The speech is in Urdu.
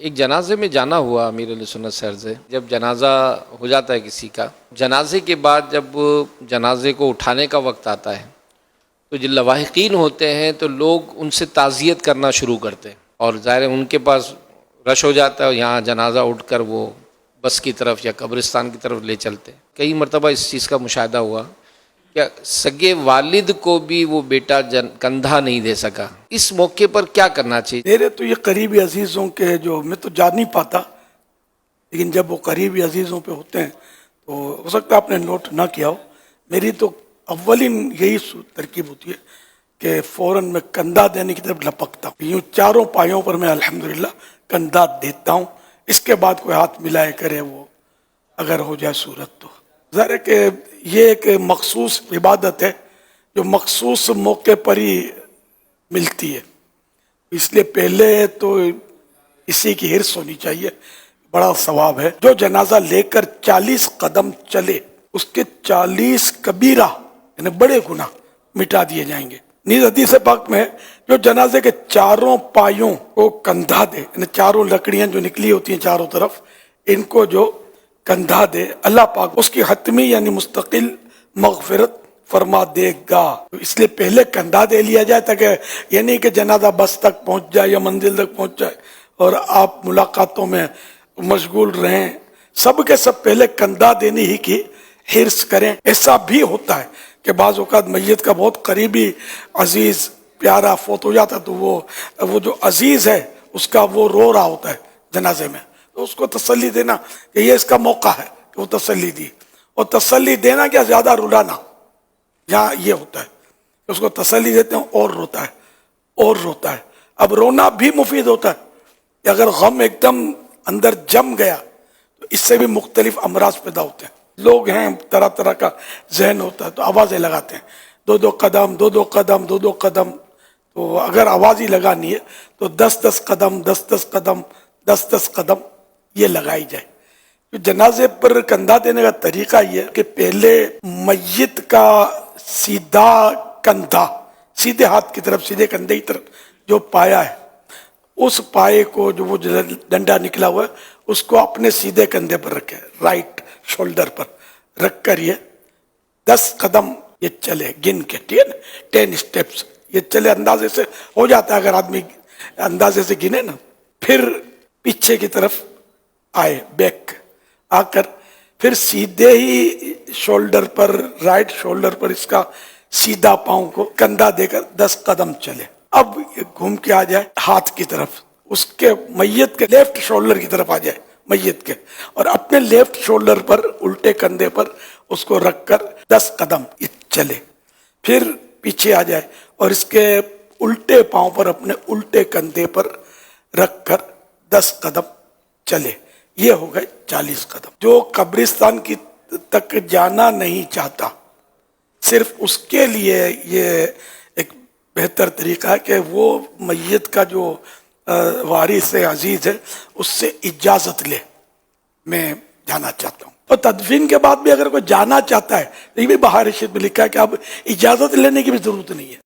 ایک جنازے میں جانا ہوا امیر علیہ سنت سر سے. جب جنازہ ہو جاتا ہے کسی کا، جنازے کے بعد جب جنازے کو اٹھانے کا وقت آتا ہے تو جو لواحقین ہوتے ہیں تو لوگ ان سے تعزیت کرنا شروع کرتے ہیں، اور ظاہر ہے ان کے پاس رش ہو جاتا ہے، یہاں جنازہ اٹھ کر وہ بس کی طرف یا قبرستان کی طرف لے چلتے ہیں. کئی مرتبہ اس چیز کا مشاہدہ ہوا کہ سگے والد کو بھی وہ بیٹا کندھا نہیں دے سکا. اس موقع پر کیا کرنا چاہیے؟ میرے تو یہ قریبی عزیزوں کے جو میں تو جا نہیں پاتا، لیکن جب وہ قریبی عزیزوں پہ ہوتے ہیں تو ہو سکتا ہے آپ نے نوٹ نہ کیا ہو، میری تو اولین یہی ترکیب ہوتی ہے کہ فوراً میں کندھا دینے کی طرف لپکتا ہوں. یوں چاروں پایوں پر میں الحمدللہ کندھا دیتا ہوں. اس کے بعد کوئی ہاتھ ملائے کرے وہ اگر ہو جائے صورت تو. ظاہر ہے کہ یہ ایک مخصوص عبادت ہے جو مخصوص موقع پر ہی ملتی ہے، اس لیے پہلے تو اسی کی حرص ہونی چاہیے. بڑا ثواب ہے جو جنازہ لے کر 40 قدم چلے، اس کے 40 کبیرہ یعنی بڑے گناہ مٹا دیے جائیں گے. نیز حدیث پاک میں جو جنازے کے چاروں پایوں کو کندھا دے، یعنی چاروں لکڑیاں جو نکلی ہوتی ہیں چاروں طرف، ان کو جو کندھا دے، اللہ پاک اس کی حتمی یعنی مستقل مغفرت فرما دے گا. اس لیے پہلے کندھا دے لیا جائے تاکہ یہ نہیں کہ جنازہ بس تک پہنچ جائے یا منزل تک پہنچ جائے اور آپ ملاقاتوں میں مشغول رہیں. سب کے سب پہلے کندھا دینے ہی کی حرص کریں. ایسا بھی ہوتا ہے کہ بعض اوقات میت کا بہت قریبی عزیز پیارا فوت ہو جاتا ہے تو وہ جو عزیز ہے اس کا وہ رو رہا ہوتا ہے جنازے میں، تو اس کو تسلی دینا کہ یہ اس کا موقع ہے کہ وہ تسلی دی. اور تسلی دینا کیا زیادہ رلانا، یہاں یہ ہوتا ہے اس کو تسلی دیتے ہیں اور روتا ہے اور روتا ہے. اب رونا بھی مفید ہوتا ہے کہ اگر غم ایک دم اندر جم گیا تو اس سے بھی مختلف امراض پیدا ہوتے ہیں. لوگ ہیں طرح طرح کا ذہن ہوتا ہے تو آوازیں لگاتے ہیں، دو قدم دو قدم دو قدم. تو اگر آواز ہی لگانی ہے تو 10 قدم 10 قدم 10 قدم یہ لگائی جائے. جنازے پر کندھا دینے کا طریقہ یہ ہے کہ پہلے میت کا سیدھا کندھا، سیدھے ہاتھ کی طرف سیدھے کندھے کی طرف جو پایا ہے، اس پائے کو جو وہ ڈنڈا نکلا ہوا ہے اس کو اپنے سیدھے کندھے پر رکھے، رائٹ شولڈر پر رکھ کر یہ 10 قدم یہ چلے گن کے، ٹھیک ہے نا، 10 اسٹیپس یہ چلے. اندازے سے ہو جاتا ہے اگر آدمی اندازے سے گنے نا. پھر پیچھے کی طرف آئے، بیک آ کر پھر سیدھے ہی شولڈر پر، رائٹ شولڈر پر اس کا سیدھا پاؤں کو کندھا دے کر 10 قدم چلے. اب گھوم کے آ جائے ہاتھ کی طرف، اس کے میت کے لیفٹ شولڈر کی طرف آ جائے میت کے، اور اپنے لیفٹ شولڈر پر الٹے کندھے پر اس کو رکھ کر 10 قدم چلے. پھر پیچھے آ جائے اور اس کے الٹے پاؤں پر اپنے الٹے کندھے پر رکھ کر 10 قدم چلے. یہ ہو گئے 40 قدم. جو قبرستان کی تک جانا نہیں چاہتا، صرف اس کے لیے یہ ایک بہتر طریقہ ہے کہ وہ میت کا جو وارث عزیز ہے اس سے اجازت لے، میں جانا چاہتا ہوں. اور تدفین کے بعد بھی اگر کوئی جانا چاہتا ہے، یہ بھی بہار رشید میں لکھا ہے کہ اب اجازت لینے کی بھی ضرورت نہیں ہے.